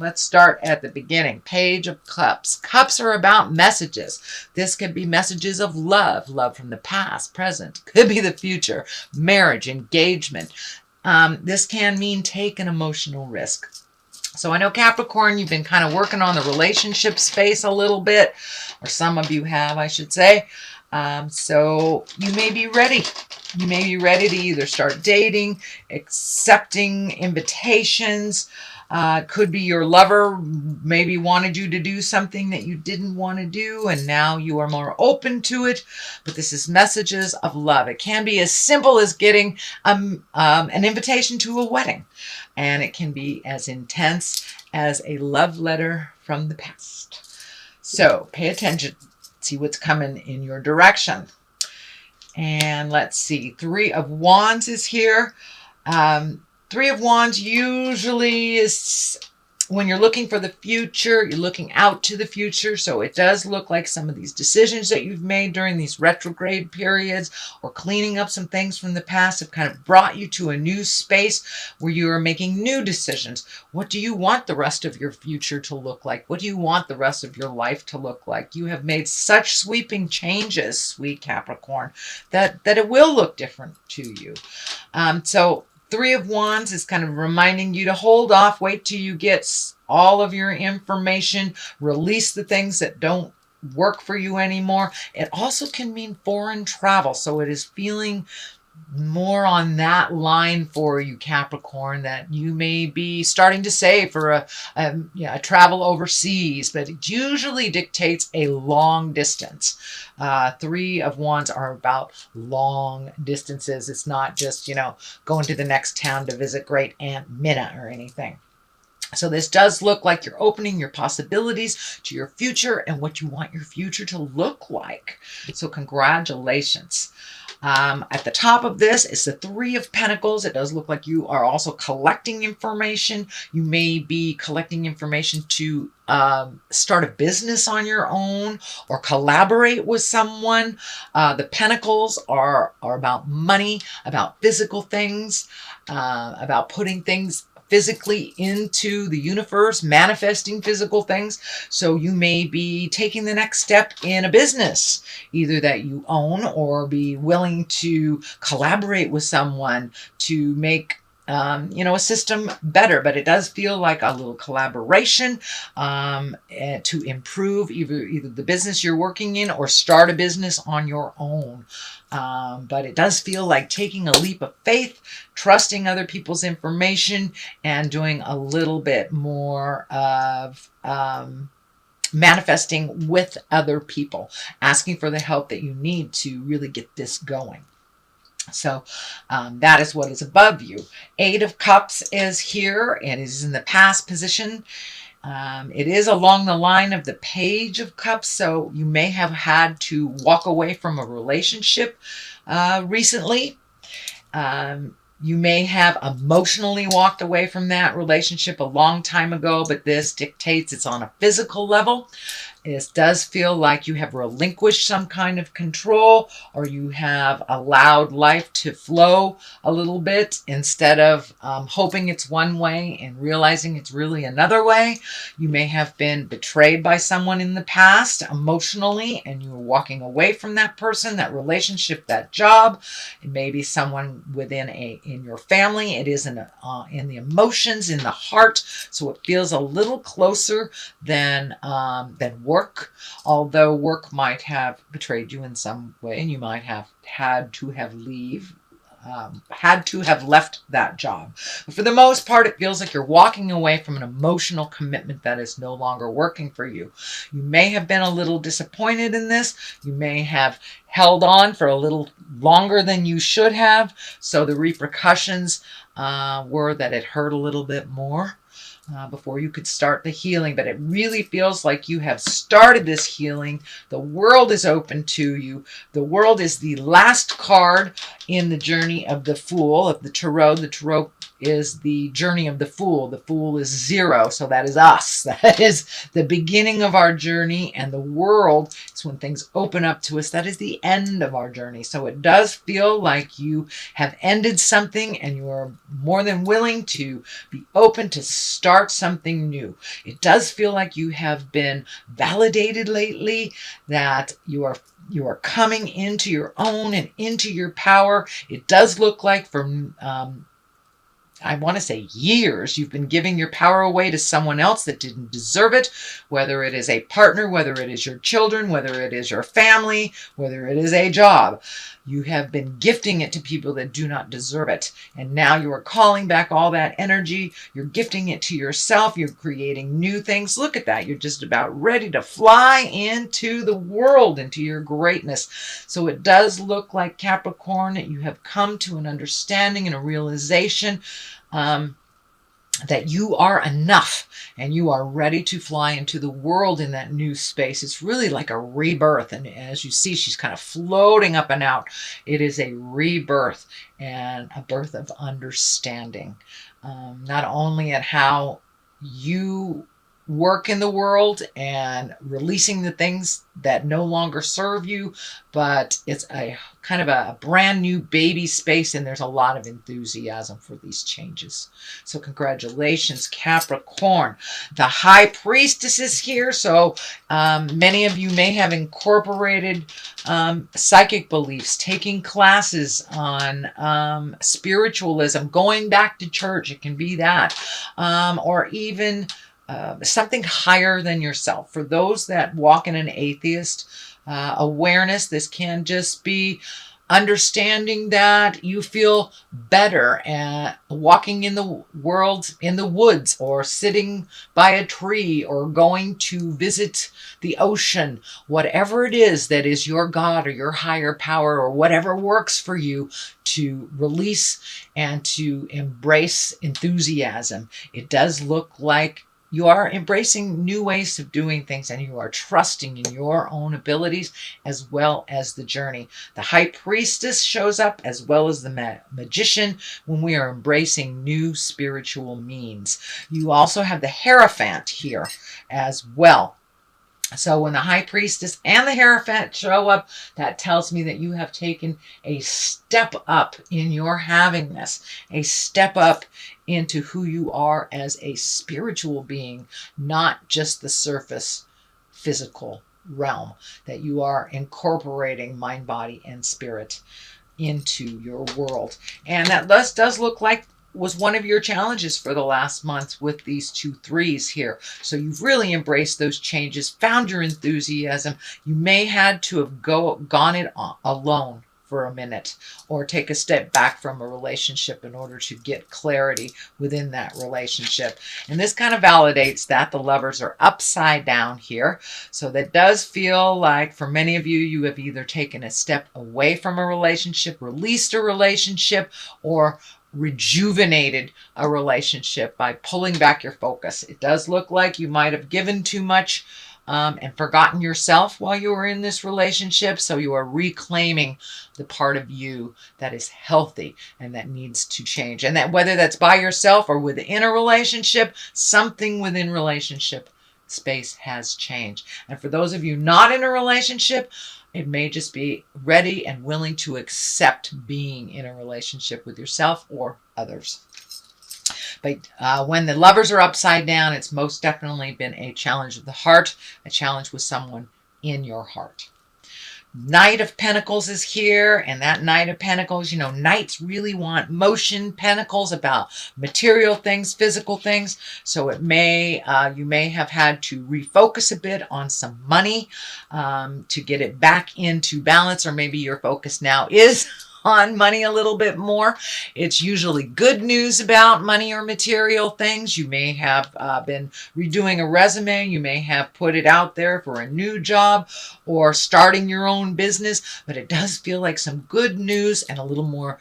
Let's start at the beginning. Page of Cups. Cups are about messages. This could be messages of love, love from the past, present, could be the future, marriage, engagement. This can mean take an emotional risk. So I know Capricorn, you've been kind of working on the relationship space a little bit, or some of you have, I should say. So you may be ready. You may be ready to either start dating, accepting invitations. Could be your lover maybe wanted you to do something that you didn't want to do, and now you are more open to it. But this is messages of love. It can be as simple as getting an invitation to a wedding, and it can be as intense as a love letter from the past. So pay attention. See what's coming in your direction. And let's see. 3 of Wands is here. 3 of Wands usually is when you're looking for the future, you're looking out to the future. So it does look like some of these decisions that you've made during these retrograde periods or cleaning up some things from the past have kind of brought you to a new space where you are making new decisions. What do you want the rest of your future to look like? What do you want the rest of your life to look like? You have made such sweeping changes, sweet Capricorn, that it will look different to you. So 3 of Wands is kind of reminding you to hold off, wait till you get all of your information, release the things that don't work for you anymore. It also can mean foreign travel. So it is feeling more on that line for you, Capricorn, that you may be starting to save for a travel overseas, but it usually dictates a long distance. 3 of Wands are about long distances. It's not just, going to the next town to visit Great Aunt Minna or anything. So this does look like you're opening your possibilities to your future and what you want your future to look like. So congratulations. At the top of this is the 3 of Pentacles. It does look like you are also collecting information. You may be collecting information to start a business on your own or collaborate with someone. The Pentacles are about money, about physical things, about putting things physically into the universe, manifesting physical things. So you may be taking the next step in a business, either that you own or be willing to collaborate with someone to make a system better. But it does feel like a little collaboration to improve either the business you're working in or start a business on your own. But it does feel like taking a leap of faith, trusting other people's information, and doing a little bit more of manifesting with other people, asking for the help that you need to really get this going. So that is what is above you. 8 of Cups is here and is in the past position. It is along the line of the Page of Cups, so you may have had to walk away from a relationship recently. You may have emotionally walked away from that relationship a long time ago, but this dictates it's on a physical level. It does feel like you have relinquished some kind of control, or you have allowed life to flow a little bit instead of hoping it's one way and realizing it's really another way. You may have been betrayed by someone in the past emotionally, and you were walking away from that person, that relationship, that job. It may be someone in your family. It is in the emotions, in the heart. So it feels a little closer than work, although work might have betrayed you in some way, and you might have had to have left that job. But for the most part, it feels like you're walking away from an emotional commitment that is no longer working for you. You may have been a little disappointed in this. You may have held on for a little longer than you should have. So the repercussions were that it hurt a little bit more before you could start the healing. But it really feels like you have started this healing. The world is open to you. The world is the last card in the journey of the Fool, of the Tarot. The Tarot is the journey of the Fool. The Fool is 0, so that is us. That is the beginning of our journey, and the World is when things open up to us. That is the end of our journey. So it does feel like you have ended something, and you are more than willing to be open to start something new. It does feel like you have been validated lately, that you are coming into your own and into your power. It does look like from I want to say years, you've been giving your power away to someone else that didn't deserve it, whether it is a partner, whether it is your children, whether it is your family, whether it is a job. You have been gifting it to people that do not deserve it. And now you are calling back all that energy. You're gifting it to yourself. You're creating new things. Look at that. You're just about ready to fly into the world, into your greatness. So it does look like, Capricorn, that you have come to an understanding and a realization that you are enough, and you are ready to fly into the world in that new space. It's really like a rebirth. And as you see, she's kind of floating up and out. It is a rebirth and a birth of understanding, not only at how you work in the world and releasing the things that no longer serve you, but it's a kind of a brand new baby space, and there's a lot of enthusiasm for these changes. So congratulations, Capricorn. The High Priestess is here, so many of you may have incorporated psychic beliefs, taking classes on spiritualism, going back to church. It can be that, or even something higher than yourself. For those that walk in an atheist awareness, this can just be understanding that you feel better walking in the world, in the woods, or sitting by a tree, or going to visit the ocean. Whatever it is that is your God or your higher power, or whatever works for you, to release and to embrace enthusiasm. It does look like you are embracing new ways of doing things, and you are trusting in your own abilities as well as the journey. The High Priestess shows up, as well as the Magician, when we are embracing new spiritual means. You also have the Hierophant here as well. So when the High Priestess and the Hierophant show up, that tells me that you have taken a step up in your havingness, a step up into who you are as a spiritual being, not just the surface physical realm, that you are incorporating mind, body, and spirit into your world. And that thus does look like was one of your challenges for the last month with these 2 3s here. So you've really embraced those changes, found your enthusiasm. You may had to have gone it alone for a minute, or take a step back from a relationship in order to get clarity within that relationship. And this kind of validates that the Lovers are upside down here. So that does feel like, for many of you, you have either taken a step away from a relationship, released a relationship, or rejuvenated a relationship by pulling back your focus. It does look like you might have given too much and forgotten yourself while you were in this relationship. So you are reclaiming the part of you that is healthy and that needs to change. And that whether that's by yourself or within a relationship, something within relationship space has changed. And for those of you not in a relationship, it may just be ready and willing to accept being in a relationship with yourself or others. But when the Lovers are upside down, it's most definitely been a challenge of the heart, a challenge with someone in your heart. Knight of Pentacles is here, and that Knight of Pentacles, you know, Knights really want motion. Pentacles about material things, physical things. So it may, you may have had to refocus a bit on some money to get it back into balance, or maybe your focus now is on money a little bit more. It's usually good news about money or material things. You may have been redoing a resume. You may have put it out there for a new job or starting your own business, but it does feel like some good news and a little more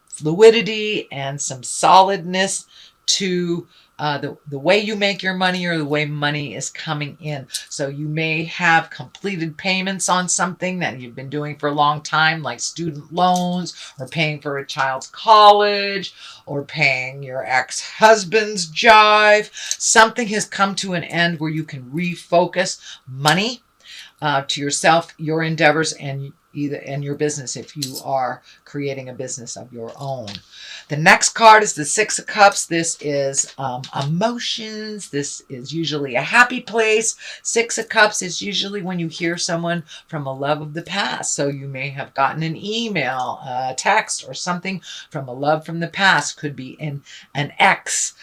fluidity and some solidness to the way you make your money or the way money is coming in. So you may have completed payments on something that you've been doing for a long time, like student loans or paying for a child's college or paying your ex-husband's jive. Something has come to an end where you can refocus money to yourself, your endeavors, and your business if you are creating a business of your own. The next card is the Six of Cups. This is emotions. This is usually a happy place. Six of Cups is usually when you hear someone from a love of the past. So you may have gotten an email, a text, or something from a love from the past. Could be an ex.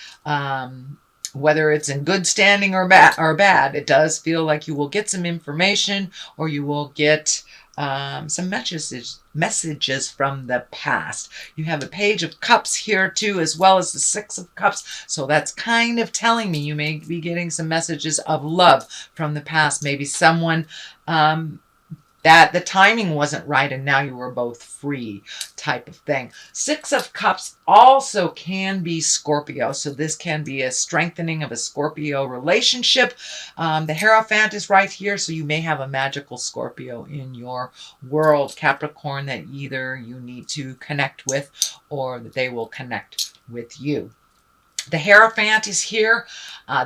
Whether it's in good standing or bad, it does feel like you will get some information, or you will get some messages from the past. You have a Page of Cups here too, as well as the Six of Cups. So that's kind of telling me you may be getting some messages of love from the past. Maybe someone that the timing wasn't right and now you were both free, type of thing. Six of Cups also can be Scorpio. So this can be a strengthening of a Scorpio relationship. The Hierophant is right here. So you may have a magical Scorpio in your world, Capricorn, that either you need to connect with or that they will connect with you. The Hierophant is here.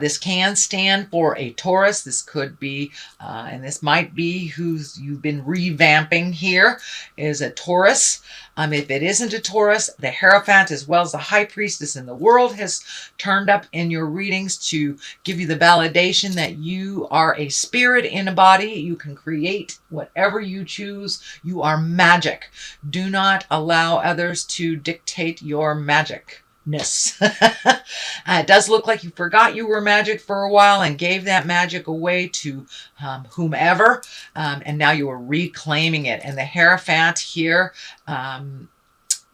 This can stand for a Taurus. This could be, and this might be who's you've been revamping here, is a Taurus. If it isn't a Taurus, the Hierophant, as well as the High Priestess in the world, has turned up in your readings to give you the validation that you are a spirit in a body. You can create whatever you choose. You are magic. Do not allow others to dictate your magic. It does look like you forgot you were magic for a while and gave that magic away to whomever, and now you are reclaiming it. And the Hierophant here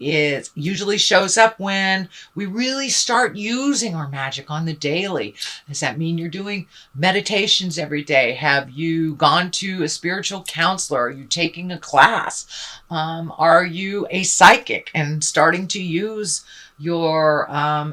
it usually shows up when we really start using our magic on the daily. Does that mean you're doing meditations every day? Have you gone to a spiritual counselor? Are you taking a class? Are you a psychic and starting to use your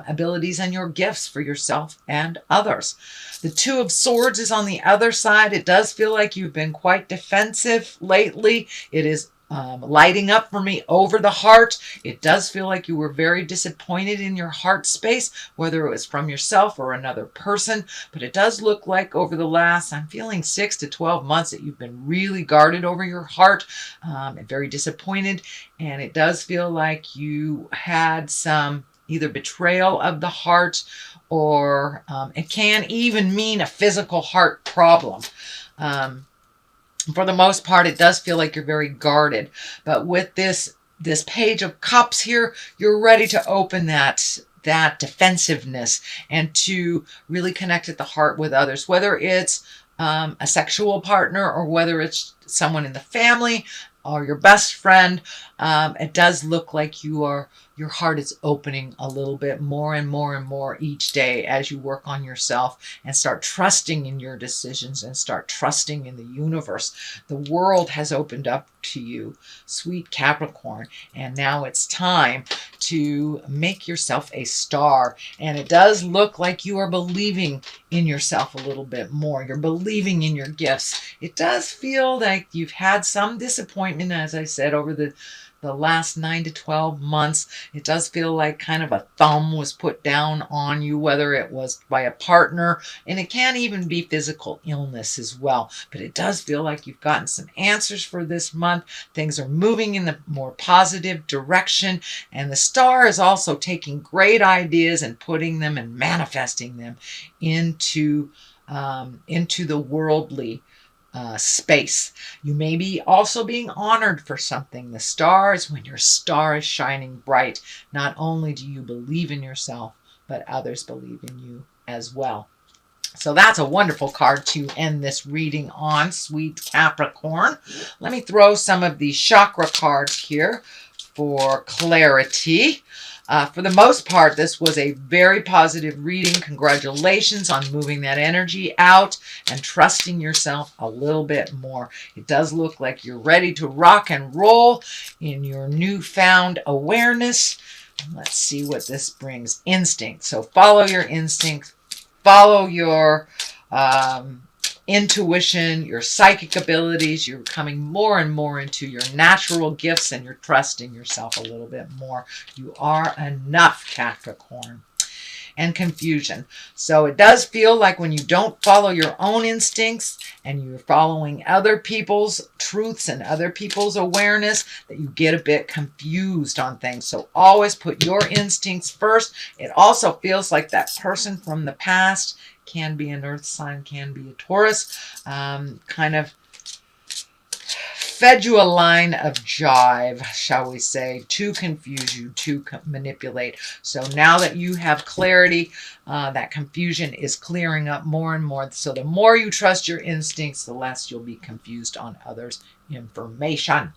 abilities and your gifts for yourself and others? The Two of Swords is on the other side. It does feel like you've been quite defensive lately. It is lighting up for me over the heart. It does feel like you were very disappointed in your heart space, whether it was from yourself or another person. But it does look like over the last, I'm feeling 6 to 12 months, that you've been really guarded over your heart and very disappointed. And it does feel like you had some either betrayal of the heart, or it can even mean a physical heart problem. For the most part, it does feel like you're very guarded. But with this Page of Cups here, you're ready to open that defensiveness and to really connect at the heart with others, whether it's a sexual partner or whether it's someone in the family or your best friend. It does look like your heart is opening a little bit more and more and more each day as you work on yourself and start trusting in your decisions and start trusting in the universe. The world has opened up to you, sweet Capricorn, and now it's time to make yourself a star. And it does look like you are believing in yourself a little bit more. You're believing in your gifts. It does feel like you've had some disappointment, as I said, over the last 9 to 12 months. It does feel like kind of a thumb was put down on you, whether it was by a partner, and it can even be physical illness as well. But it does feel like you've gotten some answers for this month. Things are moving in the more positive direction, and the star is also taking great ideas and putting them and manifesting them into the worldly space. You may be also being honored for something. The star is when your star is shining bright. Not only do you believe in yourself, but others believe in you as well. So that's a wonderful card to end this reading on, sweet Capricorn. Let me throw some of the chakra cards here for clarity. For the most part, this was a very positive reading. Congratulations on moving that energy out and trusting yourself a little bit more. It does look like you're ready to rock and roll in your newfound awareness. Let's see what this brings. Instinct. So follow your instinct. Follow your intuition, your psychic abilities. You're coming more and more into your natural gifts, and you're trusting yourself a little bit more. You are enough, Capricorn. And confusion. So it does feel like when you don't follow your own instincts and you're following other people's truths and other people's awareness, that you get a bit confused on things. So always put your instincts first. It also feels like that person from the past, can be an earth sign, can be a Taurus, kind of fed you a line of jive, shall we say, to confuse you, to manipulate. So now that you have clarity, that confusion is clearing up more and more. So the more you trust your instincts, the less you'll be confused on others' information.